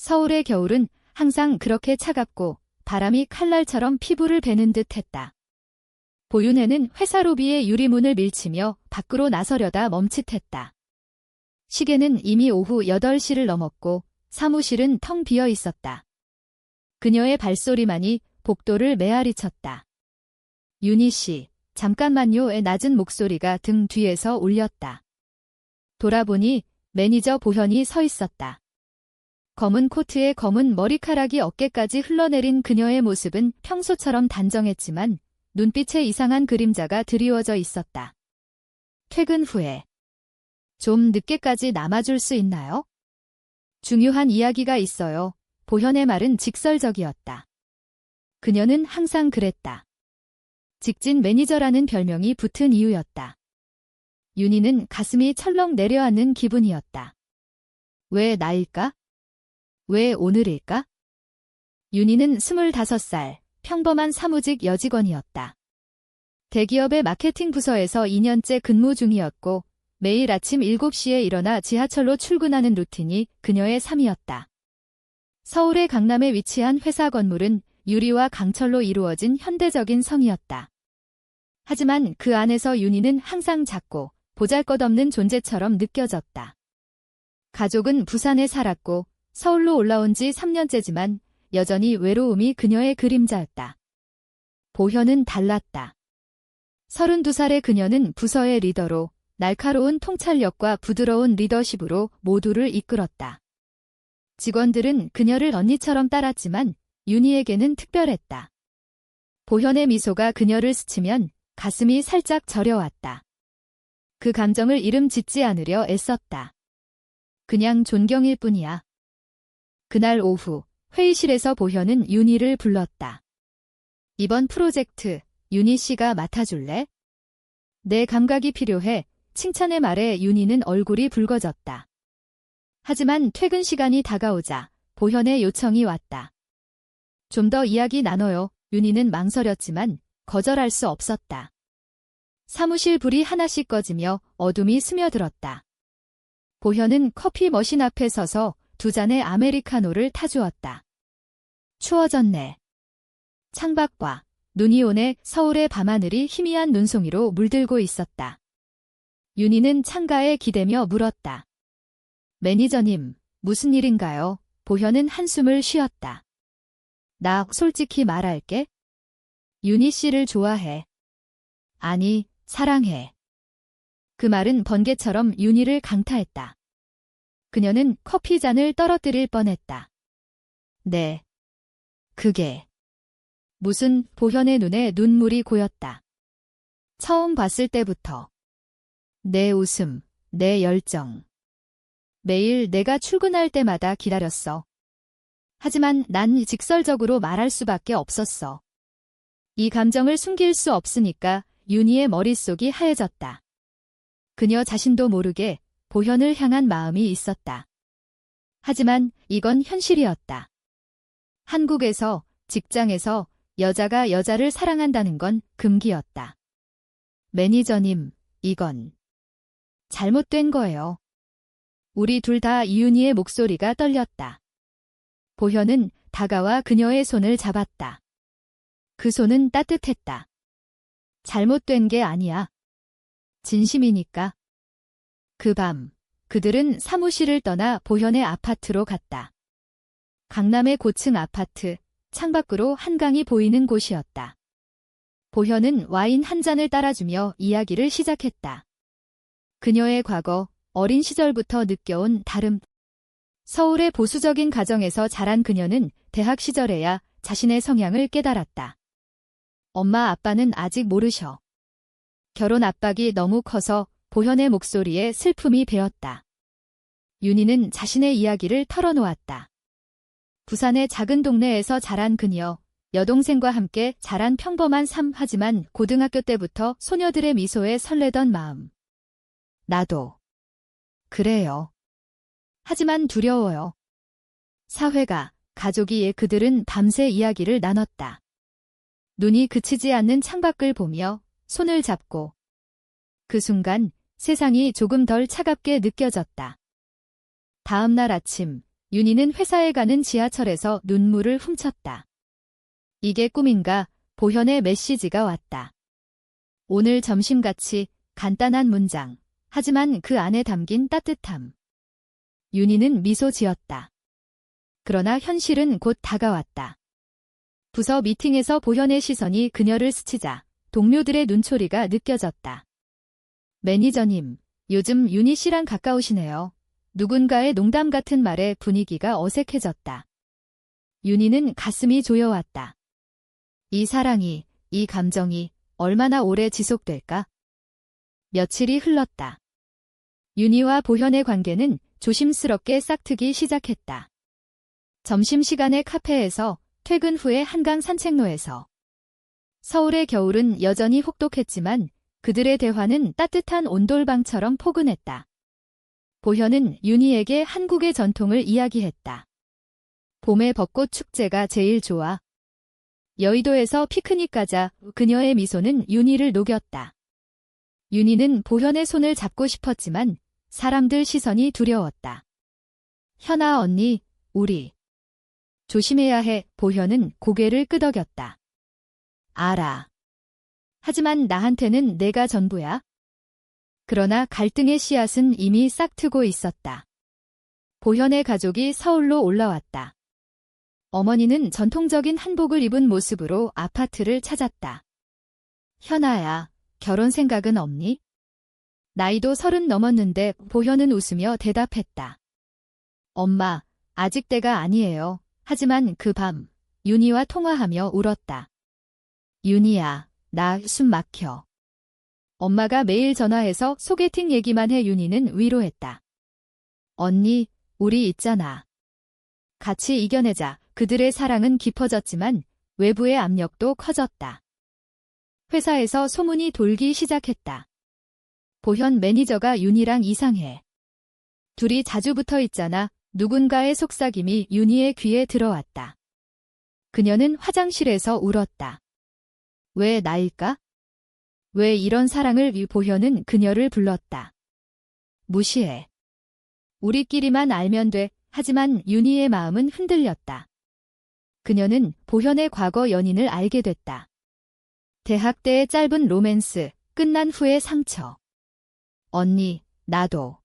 서울의 겨울은 항상 그렇게 차갑고 바람이 칼날처럼 피부를 베는 듯 했다. 보윤혜는 회사 로비의 유리문을 밀치며 밖으로 나서려다 멈칫했다. 시계는 이미 오후 8시를 넘었고 사무실은 텅 비어 있었다. 그녀의 발소리만이 복도를 메아리쳤다. 윤희 씨, 잠깐만요의 낮은 목소리가 등 뒤에서 울렸다. 돌아보니 매니저 보현이 서 있었다. 검은 코트에 검은 머리카락이 어깨까지 흘러내린 그녀의 모습은 평소처럼 단정했지만 눈빛에 이상한 그림자가 드리워져 있었다. 퇴근 후에 좀 늦게까지 남아줄 수 있나요? 중요한 이야기가 있어요. 보현의 말은 직설적이었다. 그녀는 항상 그랬다. 직진 매니저라는 별명이 붙은 이유였다. 윤희는 가슴이 철렁 내려앉는 기분이었다. 왜 나일까? 왜 오늘일까? 윤희는 25살, 평범한 사무직 여직원이었다. 대기업의 마케팅 부서에서 2년째 근무 중이었고 매일 아침 7시에 일어나 지하철로 출근하는 루틴이 그녀의 삶이었다. 서울의 강남에 위치한 회사 건물은 유리와 강철로 이루어진 현대적인 성이었다. 하지만 그 안에서 윤희는 항상 작고 보잘것없는 존재처럼 느껴졌다. 가족은 부산에 살았고 서울로 올라온 지 3년째지만 여전히 외로움이 그녀의 그림자였다. 보현은 달랐다. 32살의 그녀는 부서의 리더로 날카로운 통찰력과 부드러운 리더십으로 모두를 이끌었다. 직원들은 그녀를 언니처럼 따랐지만 윤희에게는 특별했다. 보현의 미소가 그녀를 스치면 가슴이 살짝 저려왔다. 그 감정을 이름 짓지 않으려 애썼다. 그냥 존경일 뿐이야. 그날 오후 회의실에서 보현은 윤희를 불렀다. 이번 프로젝트 윤희 씨가 맡아줄래? 내 감각이 필요해. 칭찬의 말에 윤희는 얼굴이 붉어졌다. 하지만 퇴근 시간이 다가오자 보현의 요청이 왔다. 좀 더 이야기 나눠요. 윤희는 망설였지만 거절할 수 없었다. 사무실 불이 하나씩 꺼지며 어둠이 스며들었다. 보현은 커피 머신 앞에 서서 2잔의 아메리카노를 타주었다. 추워졌네. 창밖과 눈이 오네. 서울의 밤하늘이 희미한 눈송이로 물들고 있었다. 윤희는 창가에 기대며 물었다. 매니저님, 무슨 일인가요? 보현은 한숨을 쉬었다. 나 솔직히 말할게. 윤희 씨를 좋아해. 아니, 사랑해. 그 말은 번개처럼 윤희를 강타했다. 그녀는 커피잔을 떨어뜨릴 뻔했다. 네. 그게. 무슨 보현의 눈에 눈물이 고였다. 처음 봤을 때부터. 내 웃음, 내 열정. 매일 내가 출근할 때마다 기다렸어. 하지만 난 직설적으로 말할 수밖에 없었어. 이 감정을 숨길 수 없으니까 윤희의 머릿속이 하얘졌다. 그녀 자신도 모르게 보현을 향한 마음이 있었다. 하지만 이건 현실이었다. 한국에서, 직장에서 여자가 여자를 사랑한다는 건 금기였다. 매니저님, 이건 잘못된 거예요. 우리 둘 다. 이윤희의 목소리가 떨렸다. 보현은 다가와 그녀의 손을 잡았다. 그 손은 따뜻했다. 잘못된 게 아니야. 진심이니까. 그 밤, 그들은 사무실을 떠나 보현의 아파트로 갔다. 강남의 고층 아파트, 창밖으로 한강이 보이는 곳이었다. 보현은 와인 한 잔을 따라주며 이야기를 시작했다. 그녀의 과거, 어린 시절부터 느껴온 다름. 서울의 보수적인 가정에서 자란 그녀는 대학 시절에야 자신의 성향을 깨달았다. 엄마 아빠는 아직 모르셔. 결혼 압박이 너무 커서 보현의 목소리에 슬픔이 배었다. 윤희는 자신의 이야기를 털어놓았다. 부산의 작은 동네에서 자란 그녀, 여동생과 함께 자란 평범한 삶. 하지만 고등학교 때부터 소녀들의 미소에 설레던 마음. 나도. 그래요. 하지만 두려워요. 사회가, 가족이. 그들은 밤새 이야기를 나눴다. 눈이 그치지 않는 창밖을 보며 손을 잡고. 그 순간 세상이 조금 덜 차갑게 느껴졌다. 다음 날 아침, 윤희는 회사에 가는 지하철에서 눈물을 훔쳤다. 이게 꿈인가? 보현의 메시지가 왔다. 오늘 점심 같이 간단한 문장. 하지만 그 안에 담긴 따뜻함. 윤희는 미소 지었다. 그러나 현실은 곧 다가왔다. 부서 미팅에서 보현의 시선이 그녀를 스치자 동료들의 눈초리가 느껴졌다. 매니저님, 요즘 윤희 씨랑 가까우시네요. 누군가의 농담 같은 말에 분위기가 어색해졌다. 윤희는 가슴이 조여왔다. 이 사랑이, 이 감정이 얼마나 오래 지속될까? 며칠이 흘렀다. 윤희와 보현의 관계는 조심스럽게 싹트기 시작했다. 점심시간의 카페에서, 퇴근 후에 한강 산책로에서. 서울의 겨울은 여전히 혹독했지만 그들의 대화는 따뜻한 온돌방처럼 포근했다. 보현은 윤희에게 한국의 전통을 이야기했다. 봄의 벚꽃 축제가 제일 좋아. 여의도에서 피크닉 가자. 그녀의 미소는 윤희를 녹였다. 윤희는 보현의 손을 잡고 싶었지만 사람들 시선이 두려웠다. 현아 언니, 우리 조심해야 해. 보현은 고개를 끄덕였다. 알아. 하지만 나한테는 내가 전부야. 그러나 갈등의 씨앗은 이미 싹트고 있었다. 보현의 가족이 서울로 올라왔다. 어머니는 전통적인 한복을 입은 모습으로 아파트를 찾았다. 현아야, 결혼 생각은 없니? 나이도 30 넘었는데 보현은 웃으며 대답했다. 엄마, 아직 때가 아니에요. 하지만 그 밤, 윤희와 통화하며 울었다. 윤희야, 나 숨 막혀. 엄마가 매일 전화해서 소개팅 얘기만 해. 윤희는 위로했다. 언니, 우리 있잖아. 같이 이겨내자. 그들의 사랑은 깊어졌지만 외부의 압력도 커졌다. 회사에서 소문이 돌기 시작했다. 보현 매니저가 윤희랑 이상해. 둘이 자주 붙어 있잖아. 누군가의 속삭임이 윤희의 귀에 들어왔다. 그녀는 화장실에서 울었다. 왜 나일까? 왜 이런 사랑을? 보현은 그녀를 불렀다. 무시해. 우리끼리만 알면 돼. 하지만 윤희의 마음은 흔들렸다. 그녀는 보현의 과거 연인을 알게 됐다. 대학 때의 짧은 로맨스, 끝난 후의 상처. 언니, 나도.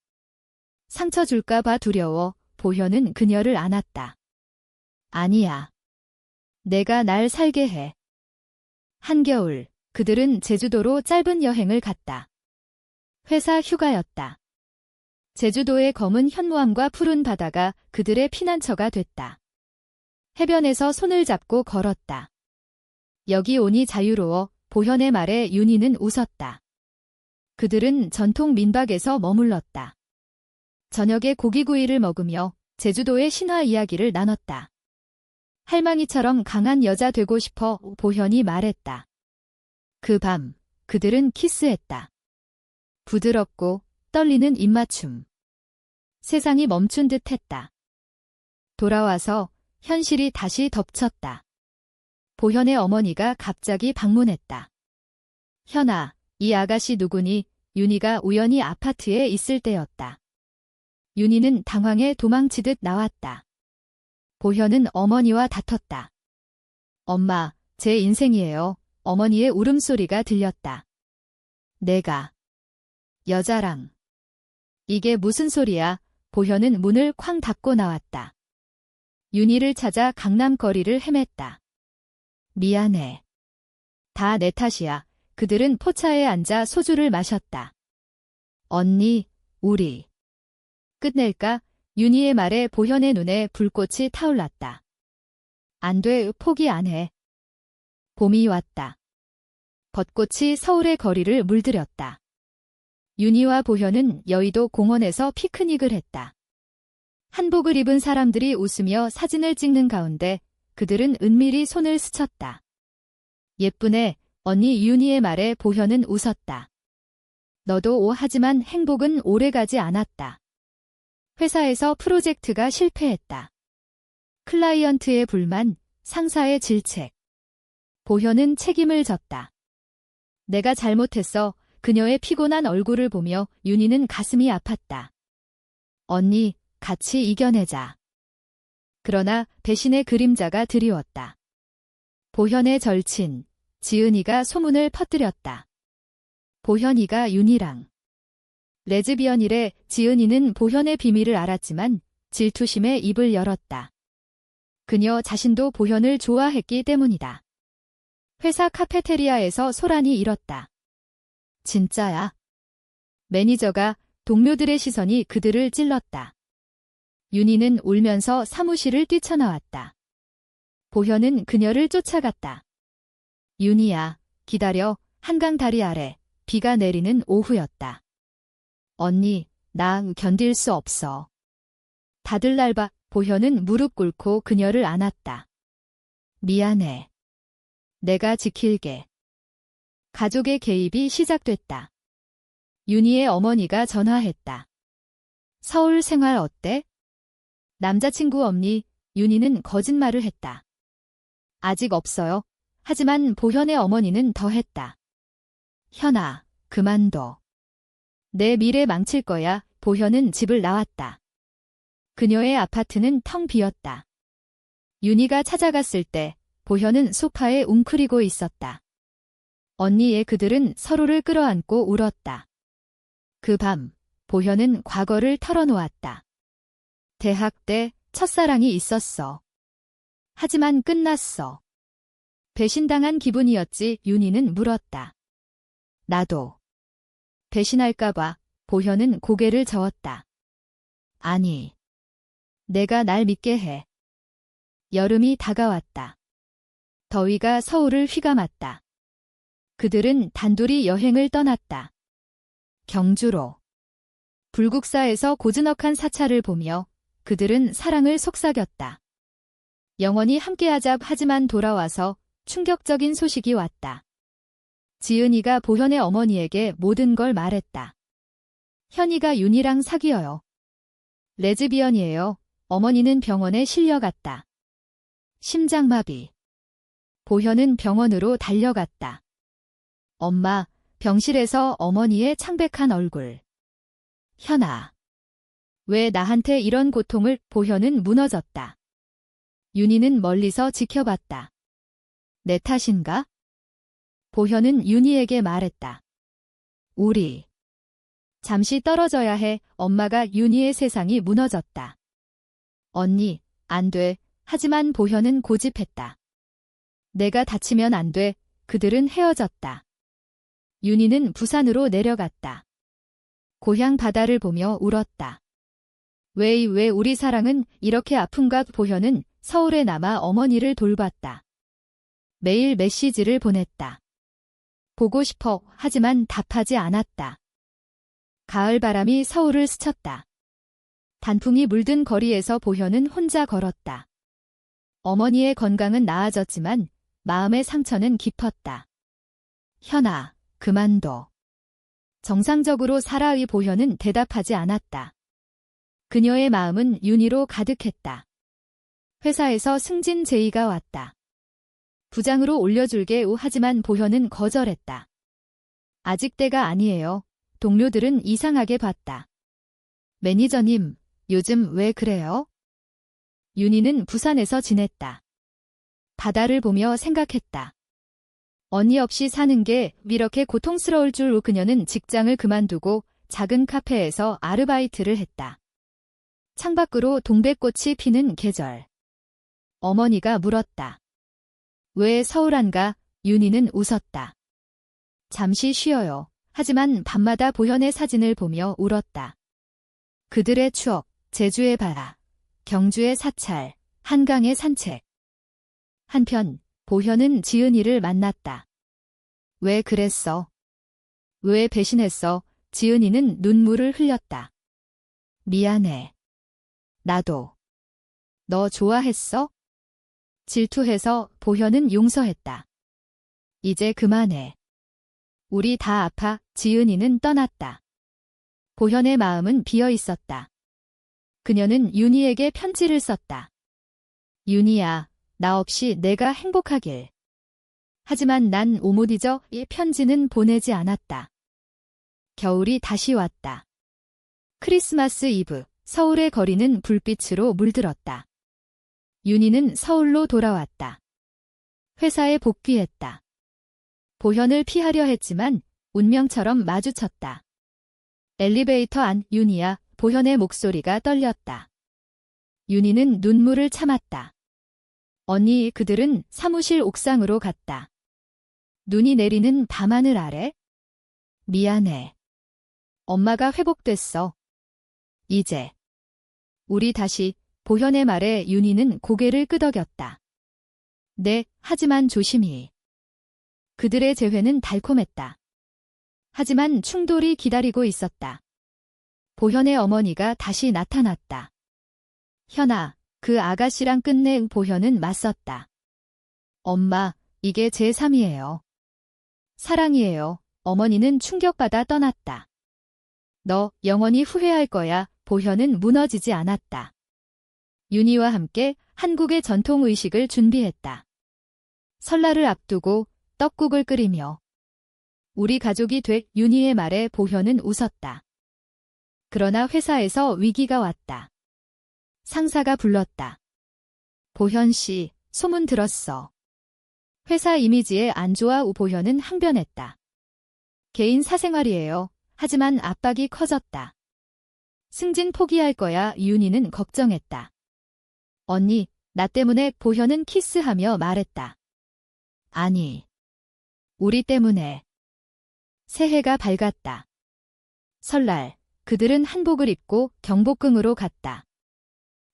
상처 줄까봐 두려워. 보현은 그녀를 안았다. 아니야. 내가 날 살게 해. 한겨울, 그들은 제주도로 짧은 여행을 갔다. 회사 휴가였다. 제주도의 검은 현무암과 푸른 바다가 그들의 피난처가 됐다. 해변에서 손을 잡고 걸었다. 여기 오니 자유로워. 보현의 말에 윤희는 웃었다. 그들은 전통 민박에서 머물렀다. 저녁에 고기구이를 먹으며 제주도의 신화 이야기를 나눴다. 할망이처럼 강한 여자 되고 싶어. 보현이 말했다. 그 밤, 그들은 키스했다. 부드럽고 떨리는 입맞춤. 세상이 멈춘 듯 했다. 돌아와서 현실이 다시 덮쳤다. 보현의 어머니가 갑자기 방문했다. 현아, 이 아가씨 누구니? 윤희가 우연히 아파트에 있을 때였다. 윤희는 당황해 도망치듯 나왔다. 보현은 어머니와 다퉜다. 엄마, 제 인생이에요. 어머니의 울음소리가 들렸다. 내가 여자랑. 이게 무슨 소리야? 보현은 문을 쾅 닫고 나왔다. 윤희를 찾아 강남 거리를 헤맸다. 미안해. 다 내 탓이야. 그들은 포차에 앉아 소주를 마셨다. 언니, 우리. 끝낼까? 윤희의 말에 보현의 눈에 불꽃이 타올랐다. 안 돼, 포기 안 해. 봄이 왔다. 벚꽃이 서울의 거리를 물들였다. 윤희와 보현은 여의도 공원에서 피크닉을 했다. 한복을 입은 사람들이 웃으며 사진을 찍는 가운데 그들은 은밀히 손을 스쳤다. 예쁘네, 언니. 윤희의 말에 보현은 웃었다. 너도 하지만 행복은 오래가지 않았다. 회사에서 프로젝트가 실패했다. 클라이언트의 불만, 상사의 질책. 보현은 책임을 졌다. 내가 잘못했어. 그녀의 피곤한 얼굴을 보며 윤희는 가슴이 아팠다. 언니, 같이 이겨내자. 그러나 배신의 그림자가 드리웠다. 보현의 절친, 지은이가 소문을 퍼뜨렸다. 보현이가 윤희랑 레즈비언이래. 지은이는 보현의 비밀을 알았지만 질투심에 입을 열었다. 그녀 자신도 보현을 좋아했기 때문이다. 회사 카페테리아에서 소란이 일었다. 진짜야. 매니저가 동료들의 시선이 그들을 찔렀다. 윤희는 울면서 사무실을 뛰쳐나왔다. 보현은 그녀를 쫓아갔다. 윤희야, 기다려. 한강 다리 아래 비가 내리는 오후였다. 언니, 나 견딜 수 없어. 다들 날 봐. 보현은 무릎 꿇고 그녀를 안았다. 미안해. 내가 지킬게. 가족의 개입이 시작됐다. 윤희의 어머니가 전화했다. 서울 생활 어때? 남자친구 없니? 윤희는 거짓말을 했다. 아직 없어요. 하지만 보현의 어머니는 더했다. 현아, 그만둬. 내 미래 망칠 거야. 보현은 집을 나왔다. 그녀의 아파트는 텅 비었다. 윤희가 찾아갔을 때 보현은 소파에 웅크리고 있었다. 언니의 그들은 서로를 끌어안고 울었다. 그 밤, 보현은 과거를 털어놓았다. 대학 때 첫사랑이 있었어. 하지만 끝났어. 배신당한 기분이었지. 윤희는 물었다. 나도. 배신할까봐. 보현은 고개를 저었다. 아니. 내가 날 믿게 해. 여름이 다가왔다. 더위가 서울을 휘감았다. 그들은 단둘이 여행을 떠났다. 경주로. 불국사에서 고즈넉한 사찰을 보며 그들은 사랑을 속삭였다. 영원히 함께하자. 하지만 돌아와서 충격적인 소식이 왔다. 지은이가 보현의 어머니에게 모든 걸 말했다. 현이가 윤희랑 사귀어요. 레즈비언이에요. 어머니는 병원에 실려갔다. 심장마비. 보현은 병원으로 달려갔다. 엄마, 병실에서 어머니의 창백한 얼굴. 현아. 왜 나한테 이런 고통을? 보현은 무너졌다. 윤희는 멀리서 지켜봤다. 내 탓인가? 보현은 윤희에게 말했다. 우리. 잠시 떨어져야 해. 엄마가 윤희의 세상이 무너졌다. 언니, 안 돼. 하지만 보현은 고집했다. 내가 다치면 안 돼. 그들은 헤어졌다. 윤희는 부산으로 내려갔다. 고향 바다를 보며 울었다. 왜 우리 사랑은 이렇게 아픈가? 보현은 서울에 남아 어머니를 돌봤다. 매일 메시지를 보냈다. 보고 싶어. 하지만 답하지 않았다. 가을 바람이 서울을 스쳤다. 단풍이 물든 거리에서 보현은 혼자 걸었다. 어머니의 건강은 나아졌지만 마음의 상처는 깊었다. 현아, 그만둬. 정상적으로 살아의 보현은 대답하지 않았다. 그녀의 마음은 윤희로 가득했다. 회사에서 승진 제의가 왔다. 부장으로 올려줄게. 하지만 보현은 거절했다. 아직 때가 아니에요. 동료들은 이상하게 봤다. 매니저님, 요즘 왜 그래요? 윤희는 부산에서 지냈다. 바다를 보며 생각했다. 언니 없이 사는 게 이렇게 고통스러울 줄. 그녀는 직장을 그만두고 작은 카페에서 아르바이트를 했다. 창밖으로 동백꽃이 피는 계절. 어머니가 물었다. 왜 서울 안 가? 윤희는 웃었다. 잠시 쉬어요. 하지만 밤마다 보현의 사진을 보며 울었다. 그들의 추억, 제주의 바다, 경주의 사찰, 한강의 산책. 한편 보현은 지은이를 만났다. 왜 그랬어? 왜 배신했어? 지은이는 눈물을 흘렸다. 미안해. 나도. 너 좋아했어? 질투해서. 보현은 용서했다. 이제 그만해. 우리 다 아파. 지은이는 떠났다. 보현의 마음은 비어 있었다. 그녀는 윤희에게 편지를 썼다. 윤희야, 나 없이 내가 행복하길. 하지만 난 못 잊어. 이 편지는 보내지 않았다. 겨울이 다시 왔다. 크리스마스 이브, 서울의 거리는 불빛으로 물들었다. 윤희는 서울로 돌아왔다. 회사에 복귀했다. 보현을 피하려 했지만 운명처럼 마주쳤다. 엘리베이터 안 윤희야. 보현의 목소리가 떨렸다. 윤희는 눈물을 참았다. 언니, 그들은 사무실 옥상으로 갔다. 눈이 내리는 밤하늘 아래? 미안해. 엄마가 회복됐어. 이제. 우리 다시. 보현의 말에 윤희는 고개를 끄덕였다. 네, 하지만 조심히. 그들의 재회는 달콤했다. 하지만 충돌이 기다리고 있었다. 보현의 어머니가 다시 나타났다. 현아, 그 아가씨랑 끝내. 보현은 맞섰다. 엄마, 이게 제 3이에요. 사랑이에요. 어머니는 충격받아 떠났다. 너 영원히 후회할 거야. 보현은 무너지지 않았다. 윤희와 함께 한국의 전통 의식을 준비했다. 설날을 앞두고 떡국을 끓이며 우리 가족이 될 윤희의 말에 보현은 웃었다. 그러나 회사에서 위기가 왔다. 상사가 불렀다. 보현 씨, 소문 들었어. 회사 이미지에 안 좋아. 보현은 항변했다. 개인 사생활이에요. 하지만 압박이 커졌다. 승진 포기할 거야. 윤희는 걱정했다. 언니, 나 때문에. 보현은 키스하며 말했다. 아니, 우리 때문에. 새해가 밝았다. 설날, 그들은 한복을 입고 경복궁으로 갔다.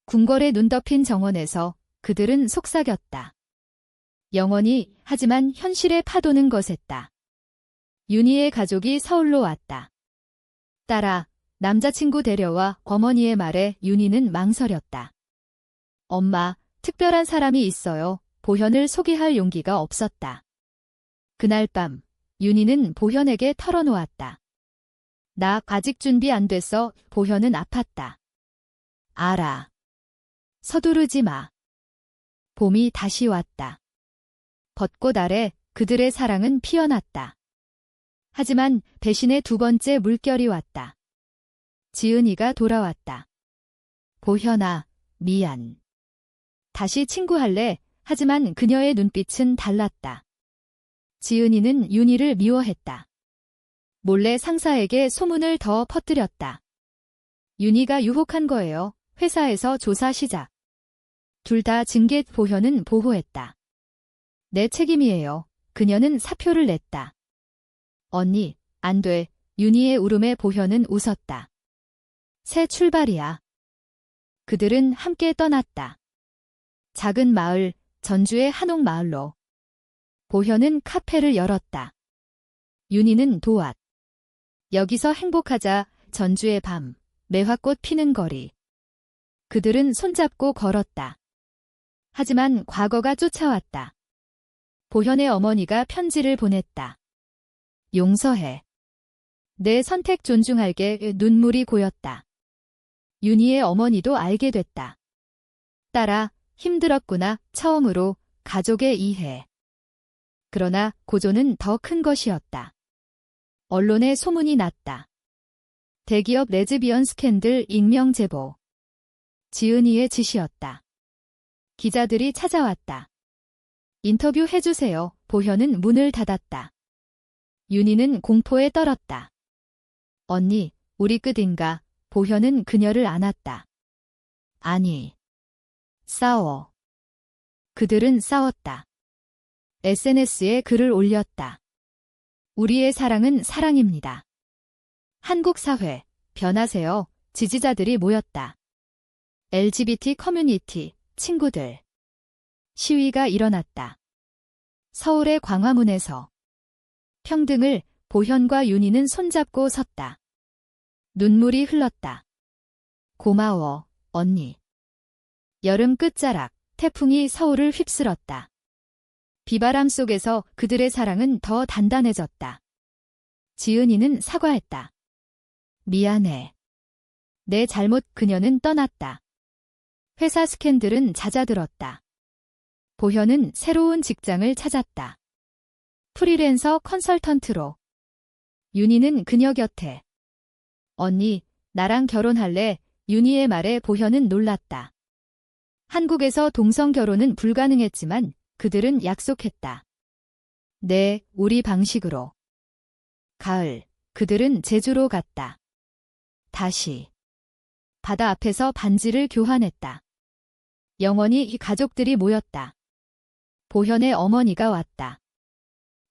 궁궐에 눈 덮인 정원에서 그들은 속삭였다. 영원히. 하지만 현실의 파도는 거셌다. 윤희의 가족이 서울로 왔다. 딸아, 남자친구 데려와. 어머니의 말에 윤희는 망설였다. 엄마, 특별한 사람이 있어요. 보현을 소개할 용기가 없었다. 그날 밤, 윤희는 보현에게 털어놓았다. 나 아직 준비 안 됐어. 보현은 아팠다. 알아. 서두르지 마. 봄이 다시 왔다. 벚꽃 아래 그들의 사랑은 피어났다. 하지만 배신의 두 번째 물결이 왔다. 지은이가 돌아왔다. 보현아, 미안. 다시 친구할래. 하지만 그녀의 눈빛은 달랐다. 지은이는 윤희를 미워했다. 몰래 상사에게 소문을 더 퍼뜨렸다. 윤희가 유혹한 거예요. 회사에서 조사 시작. 둘 다 징계. 보현은 보호했다. 내 책임이에요. 그녀는 사표를 냈다. 언니, 안 돼. 윤희의 울음에 보현은 웃었다. 새 출발이야. 그들은 함께 떠났다. 작은 마을, 전주의 한옥마을로. 보현은 카페를 열었다. 윤희는 도왔. 여기서 행복하자. 전주의 밤, 매화꽃 피는 거리. 그들은 손잡고 걸었다. 하지만 과거가 쫓아왔다. 보현의 어머니가 편지를 보냈다. 용서해. 내 선택 존중할게. 눈물이 고였다. 윤희의 어머니도 알게 됐다. 딸아, 힘들었구나. 처음으로 가족의 이해. 그러나 고조는 더 큰 것이었다. 언론에 소문이 났다. 대기업 레즈비언 스캔들 익명 제보. 지은이의 짓이었다. 기자들이 찾아왔다. 인터뷰 해주세요. 보현은 문을 닫았다. 윤희는 공포에 떨었다. 언니, 우리 끝인가? 보현은 그녀를 안았다. 아니. 싸워. 그들은 싸웠다. SNS에 글을 올렸다. 우리의 사랑은 사랑입니다. 한국 사회, 변하세요. 지지자들이 모였다. LGBT 커뮤니티, 친구들. 시위가 일어났다. 서울의 광화문에서. 평등을. 보현과 윤희는 손잡고 섰다. 눈물이 흘렀다. 고마워, 언니. 여름 끝자락, 태풍이 서울을 휩쓸었다. 비바람 속에서 그들의 사랑은 더 단단해졌다. 지은이는 사과했다. 미안해. 내 잘못. 그녀는 떠났다. 회사 스캔들은 잦아들었다. 보현은 새로운 직장을 찾았다. 프리랜서 컨설턴트로. 윤희는 그녀 곁에. 언니, 나랑 결혼할래? 윤희의 말에 보현은 놀랐다. 한국에서 동성 결혼은 불가능했지만 그들은 약속했다. 네, 우리 방식으로. 가을, 그들은 제주로 갔다. 다시. 바다 앞에서 반지를 교환했다. 영원히 이 가족들이 모였다. 보현의 어머니가 왔다.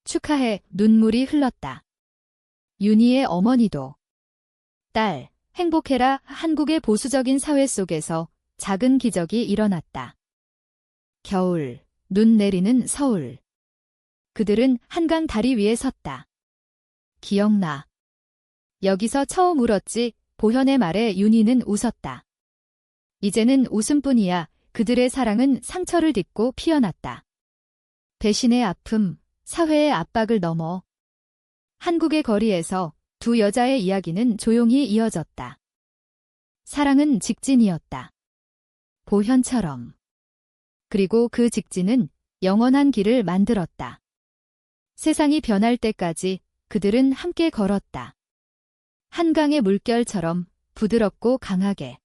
축하해, 눈물이 흘렀다. 윤희의 어머니도. 딸, 행복해라. 한국의 보수적인 사회 속에서 작은 기적이 일어났다. 겨울, 눈 내리는 서울. 그들은 한강 다리 위에 섰다. 기억나. 여기서 처음 울었지. 보현의 말에 윤희는 웃었다. 이제는 웃음뿐이야. 그들의 사랑은 상처를 딛고 피어났다. 배신의 아픔, 사회의 압박을 넘어 한국의 거리에서 두 여자의 이야기는 조용히 이어졌다. 사랑은 직진이었다. 보현처럼. 그리고 그 직진은 영원한 길을 만들었다. 세상이 변할 때까지 그들은 함께 걸었다. 한강의 물결처럼 부드럽고 강하게.